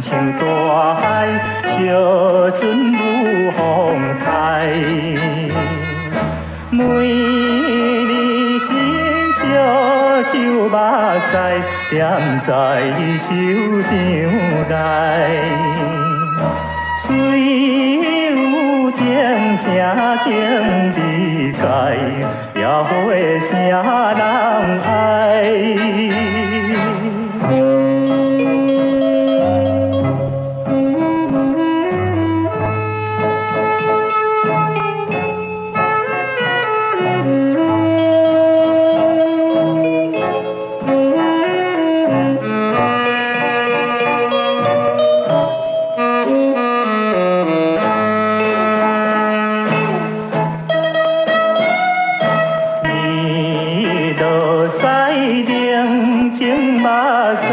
像大海，小船舞风台。每年新烧酒目屎，踮在酒场内。虽有情声经地界，也会声人爱。情目屎，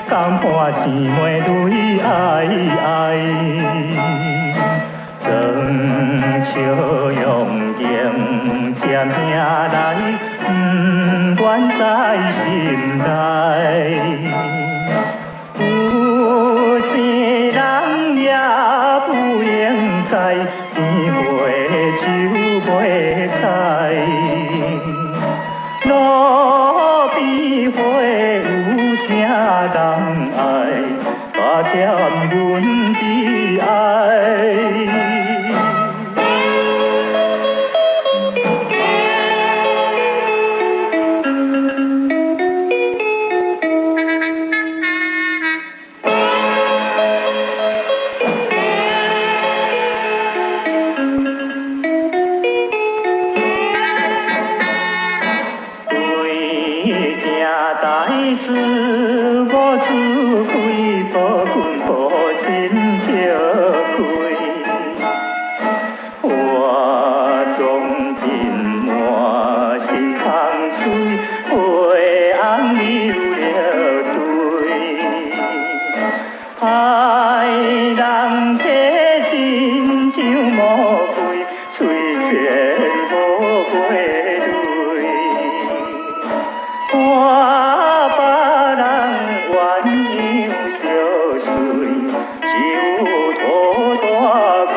甘伴姊妹泪哀哀。庄笑用情渐命来，不愿在心内。有情人也不应该，天花酒杯菜。路边花有啥人爱，加添阮悲哀。代志无自开，无困无亲叫开。我总隐满心香水，陪红流了泪。歹人摕真酒无杯，嘴前无杯泪。我别人鸳鸯小睡，只有土大开。